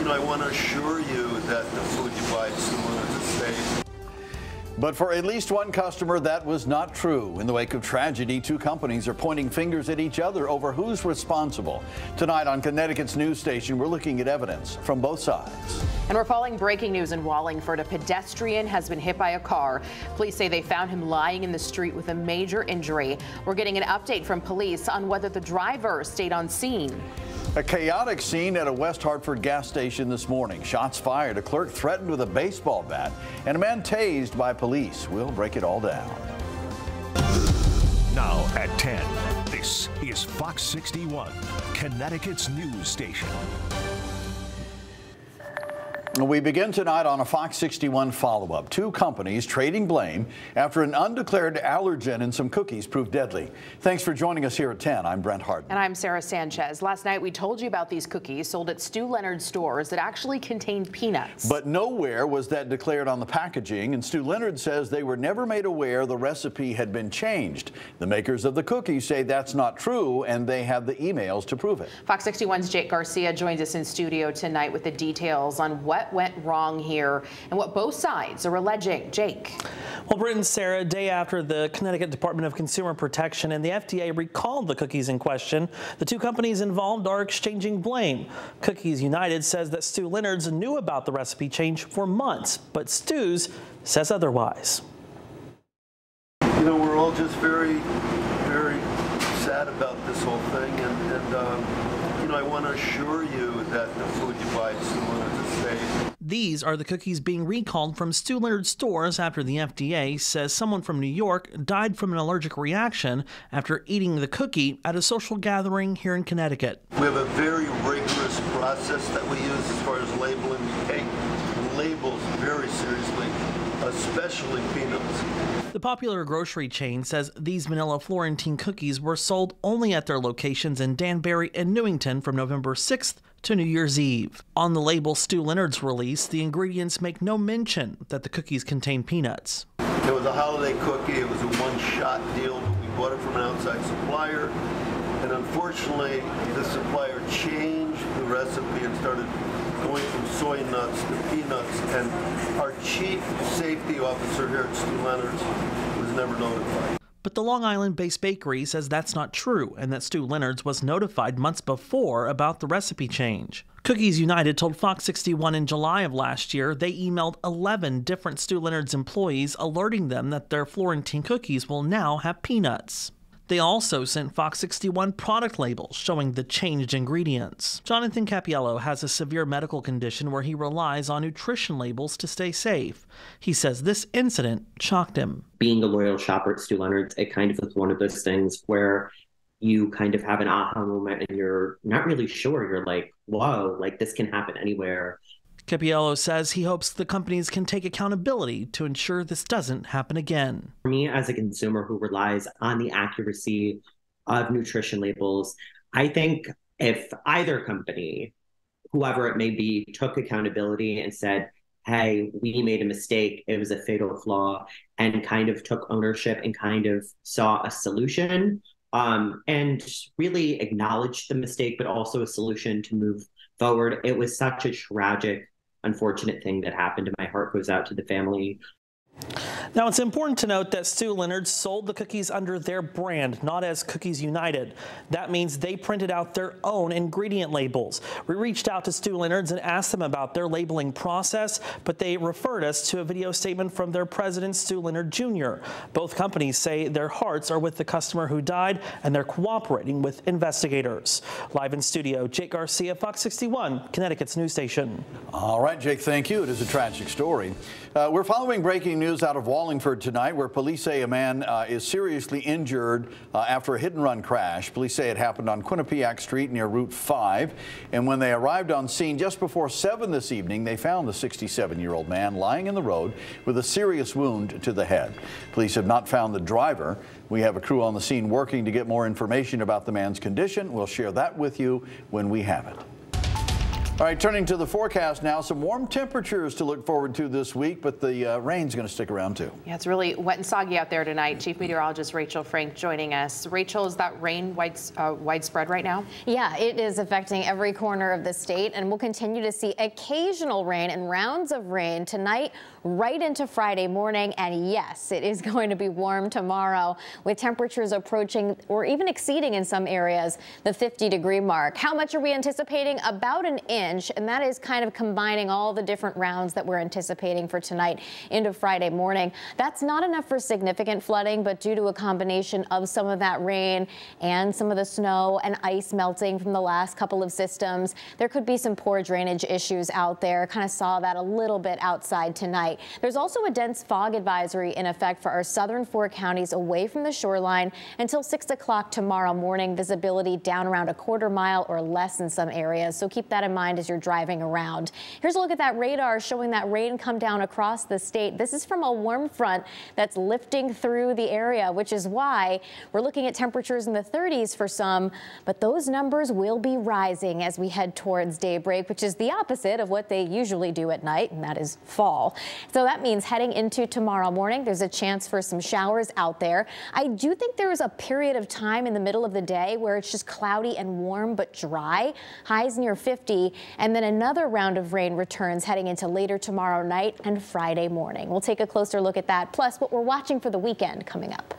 I want to assure you that the food you buy at Stu Leonard's is safe. But for at least one customer, that was not true. In the wake of tragedy, two companies are pointing fingers at each other over who's responsible. Tonight on Connecticut's news station, we're looking at evidence from both sides. And we're following breaking news in Wallingford. A pedestrian has been hit by a car. Police say they found him lying in the street with a major injury. We're getting an update from police on whether the driver stayed on scene. A chaotic scene at a West Hartford gas station this morning. Shots fired, a clerk threatened with a baseball bat, and a man tased by police. We'll break it all down. Now at 10, this is Fox 61, Connecticut's news station. We begin tonight on a Fox 61 follow-up. Two companies trading blame after an undeclared allergen in some cookies proved deadly. Thanks for joining us here at 10. I'm Brent Harden. And I'm Sarah Sanchez. Last night we told you about these cookies sold at Stu Leonard's stores that actually contained peanuts. But nowhere was that declared on the packaging, and Stu Leonard says they were never made aware the recipe had been changed. The makers of the cookies say that's not true, and they have the emails to prove it. Fox 61's Jake Garcia joins us in studio tonight with the details on what went wrong here and what both sides are alleging. Jake. Well, Brent and Sarah, a day after the Connecticut Department of Consumer Protection and the FDA recalled the cookies in question, the two companies involved are exchanging blame. Cookies United says that Stu Leonard's knew about the recipe change for months, but Stu's says otherwise. You know, we're all just very, very sad about this whole thing, and I want to assure you that the food you buy at Stu Leonard's is safe. These are the cookies being recalled from Stu Leonard's stores after the FDA says someone from New York died from an allergic reaction after eating the cookie at a social gathering here in Connecticut. We have a very rigorous process that we use as far as labeling. We take labels very seriously, especially peanuts. The popular grocery chain says these vanilla Florentine cookies were sold only at their locations in Danbury and Newington from November 6th to New Year's Eve. On the label Stu Leonard's release, the ingredients make no mention that the cookies contain peanuts. It was a holiday cookie. It was a one-shot deal. We bought it from an outside supplier, and unfortunately, the supplier changed the recipe and started going from soy nuts to peanuts, and our chief safety officer here at Stu Leonard's was never notified. But the Long Island-based bakery says that's not true and that Stu Leonard's was notified months before about the recipe change. Cookies United told Fox 61 in July of last year they emailed 11 different Stu Leonard's employees alerting them that their Florentine cookies will now have peanuts. They also sent Fox 61 product labels showing the changed ingredients. Jonathan Capiello has a severe medical condition where he relies on nutrition labels to stay safe. He says this incident shocked him. Being a loyal shopper at Stu Leonard's, it kind of is one of those things where you kind of have an aha moment and you're not really sure. You're like, whoa, like this can happen anywhere. Capiello says he hopes the companies can take accountability to ensure this doesn't happen again. For me, as a consumer who relies on the accuracy of nutrition labels, I think if either company, whoever it may be, took accountability and said, hey, we made a mistake, it was a fatal flaw, and kind of took ownership and kind of saw a solution, and really acknowledged the mistake, but also a solution to move forward. It was such a tragic, unfortunate thing that happened, and my heart goes out to the family. Now, it's important to note that Stu Leonard's sold the cookies under their brand, not as Cookies United. That means they printed out their own ingredient labels. We reached out to Stu Leonard's and asked them about their labeling process, but they referred us to a video statement from their president, Stu Leonard Jr. Both companies say their hearts are with the customer who died, and they're cooperating with investigators. Live in studio, Jake Garcia, Fox 61, Connecticut's news station. All right, Jake, thank you. It is a tragic story. We're following breaking news out of Wallingford tonight, where police say a man is seriously injured after a hit-and-run crash. Police say it happened on Quinnipiac Street near Route 5. And when they arrived on scene just before 7 this evening, they found the 67-year-old man lying in the road with a serious wound to the head. Police have not found the driver. We have a crew on the scene working to get more information about the man's condition. We'll share that with you when we have it. All right, turning to the forecast now, some warm temperatures to look forward to this week, but the rain's going to stick around too. Yeah, it's really wet and soggy out there tonight. Chief Meteorologist Rachel Frank joining us. Rachel, is that rain widespread right now? Yeah, it is affecting every corner of the state, and we'll continue to see occasional rain and rounds of rain tonight right into Friday morning. And yes, it is going to be warm tomorrow with temperatures approaching or even exceeding in some areas the 50-degree mark. How much are we anticipating? About an inch, and that is kind of combining all the different rounds that we're anticipating for tonight into Friday morning. That's not enough for significant flooding, but due to a combination of some of that rain and some of the snow and ice melting from the last couple of systems, there could be some poor drainage issues out there. Kind of saw that a little bit outside tonight. There's also a dense fog advisory in effect for our southern 4 counties away from the shoreline until 6 o'clock tomorrow morning. Visibility down around a quarter mile or less in some areas, so keep that in mind as you're driving around. Here's a look at that radar showing that rain come down across the state. This is from a warm front that's lifting through the area, which is why we're looking at temperatures in the 30s for some, but those numbers will be rising as we head towards daybreak, which is the opposite of what they usually do at night, and that is fall. So that means heading into tomorrow morning, there's a chance for some showers out there. I do think there is a period of time in the middle of the day where it's just cloudy and warm but dry, highs near 50, and then another round of rain returns heading into later tomorrow night and Friday morning. We'll take a closer look at that, plus what we're watching for the weekend coming up.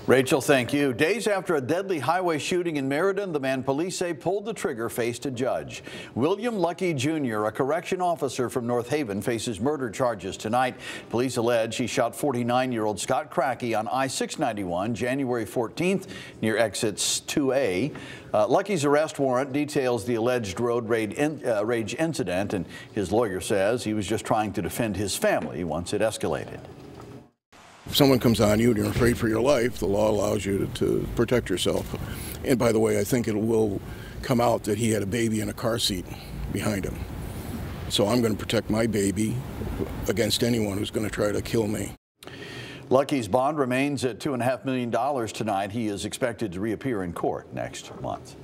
Rachel, thank you. Days after a deadly highway shooting in Meriden, the man police say pulled the trigger faced a judge. William Lucky Jr., a correction officer from North Haven, faces murder charges tonight. Police allege he shot 49-year-old Scott Crackey on I-691 January 14th near exits 2A. Lucky's arrest warrant details the alleged road rage incident, and his lawyer says he was just trying to defend his family once it escalated. If someone comes on you and you're afraid for your life, the law allows you to protect yourself. And by the way, I think it will come out that he had a baby in a car seat behind him. So I'm going to protect my baby against anyone who's going to try to kill me. Lucky's bond remains at $2.5 million tonight. He is expected to reappear in court next month.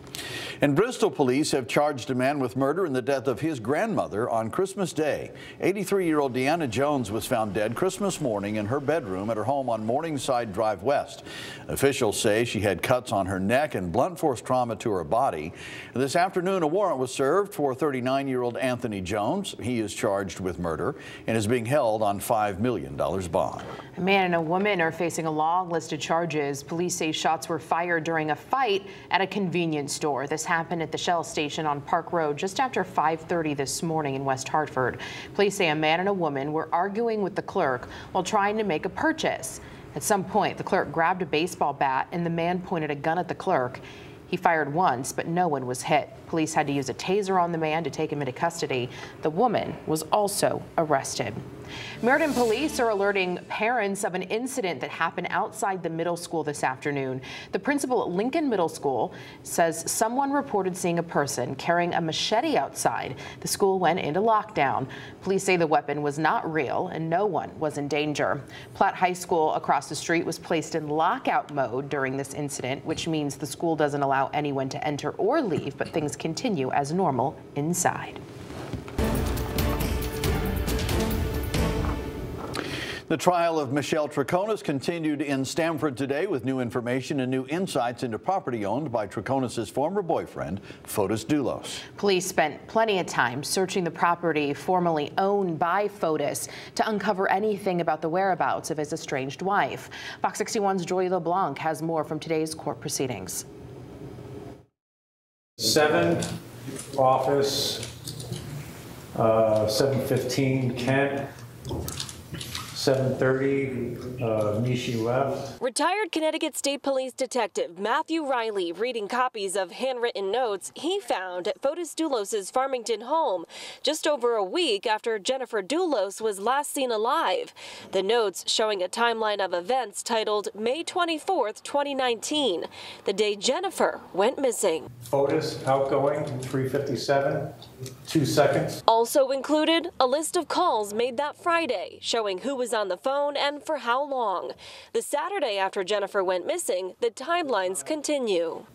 And Bristol police have charged a man with murder in the death of his grandmother on Christmas Day. 83-year-old Deanna Jones was found dead Christmas morning in her bedroom at her home on Morningside Drive West. Officials say she had cuts on her neck and blunt force trauma to her body. This afternoon, a warrant was served for 39-year-old Anthony Jones. He is charged with murder and is being held on $5 million bond. A man and a woman are facing a long list of charges. Police say shots were fired during a fight at a convenience store. This happened at the Shell station on Park Road just after 5:30 this morning in West Hartford. Police say a man and a woman were arguing with the clerk while trying to make a purchase. At some point, the clerk grabbed a baseball bat and the man pointed a gun at the clerk. He fired once, but no one was hit. Police had to use a taser on the man to take him into custody. The woman was also arrested. Meriden police are alerting parents of an incident that happened outside the middle school this afternoon. The principal at Lincoln Middle School says someone reported seeing a person carrying a machete outside. The school went into lockdown. Police say the weapon was not real and no one was in danger. Platt High School across the street was placed in lockout mode during this incident, which means the school doesn't allow anyone to enter or leave, but things continue as normal inside. The trial of Michelle Troconis continued in Stamford today with new information and new insights into property owned by Troconis' former boyfriend, Fotis Doulos. Police spent plenty of time searching the property formerly owned by Fotis to uncover anything about the whereabouts of his estranged wife. Fox 61's Joy LeBlanc has more from today's court proceedings. 7 office, 715 Kent. 7:30, Mishi left. Retired Connecticut State Police Detective Matthew Riley reading copies of handwritten notes he found at Fotis Doulos' Farmington home just over a week after Jennifer Doulos was last seen alive. The notes showing a timeline of events titled May 24th, 2019, the day Jennifer went missing. Fotis outgoing 3:57, 2 seconds. Also included a list of calls made that Friday showing who was on the phone and for how long. The Saturday after Jennifer went missing, the timelines continue.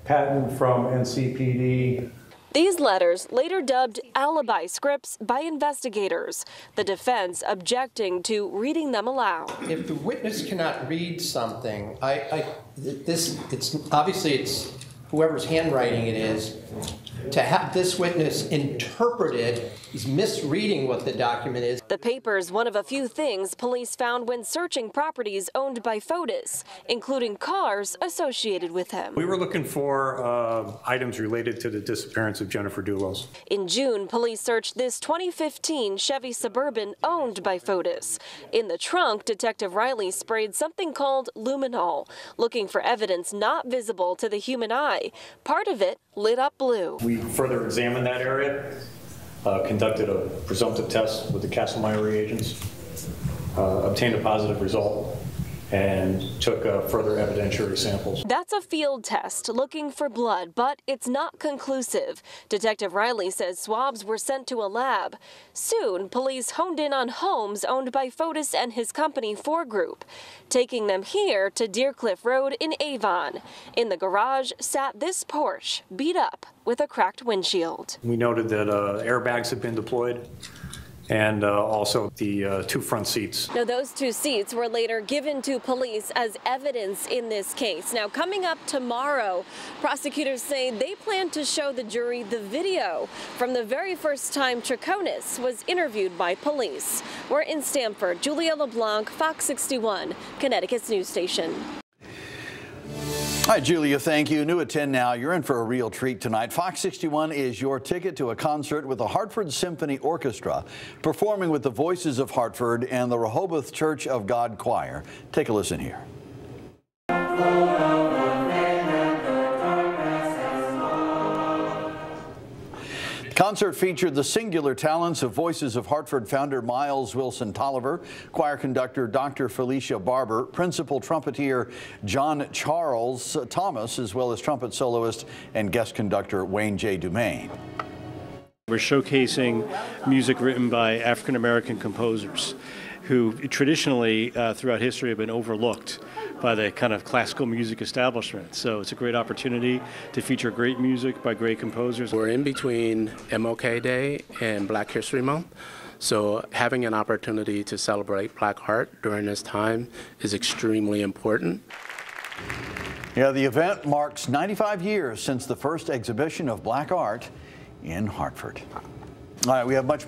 Patent from NCPD. These letters, later dubbed alibi scripts by investigators, the defense objecting to reading them aloud. If the witness cannot read something, it's obviously whoever's handwriting it is. To have this witness interpret it is misreading what the document is. The paper's one of a few things police found when searching properties owned by Fotis, including cars associated with him. We were looking for items related to the disappearance of Jennifer Dulos. In June, police searched this 2015 Chevy Suburban owned by Fotis. In the trunk, Detective Riley sprayed something called luminol, looking for evidence not visible to the human eye. Part of it lit up blue. We further examined that area, conducted a presumptive test with the Castlemeyer reagents, obtained a positive result, and took further evidentiary samples. That's a field test looking for blood, but it's not conclusive. Detective Riley says swabs were sent to a lab. Soon, police honed in on homes owned by Fotis and his company 4 Group, taking them here to Deercliff Road in Avon. In the garage sat this Porsche, beat up with a cracked windshield. We noted that airbags had been deployed, and also the 2 front seats. Now, those 2 seats were later given to police as evidence in this case. Now, coming up tomorrow, prosecutors say they plan to show the jury the video from the very first time Troconis was interviewed by police. We're in Stamford. Julia LeBlanc, Fox 61, Connecticut's news station. Hi, Julia, thank you. New at 10 now. You're in for a real treat tonight. Fox 61 is your ticket to a concert with the Hartford Symphony Orchestra, performing with the Voices of Hartford and the Rehoboth Church of God Choir. Take a listen here. The concert featured the singular talents of Voices of Hartford founder Miles Wilson Tolliver, choir conductor Dr. Felicia Barber, principal trumpeter John Charles Thomas, as well as trumpet soloist and guest conductor Wayne J. Dumaine. We're showcasing music written by African-American composers who traditionally throughout history have been overlooked by the kind of classical music establishment. So it's a great opportunity to feature great music by great composers. We're in between MLK Day and Black History Month, so having an opportunity to celebrate Black art during this time is extremely important. Yeah, the event marks 95 years since the first exhibition of Black art in Hartford. All right, we have much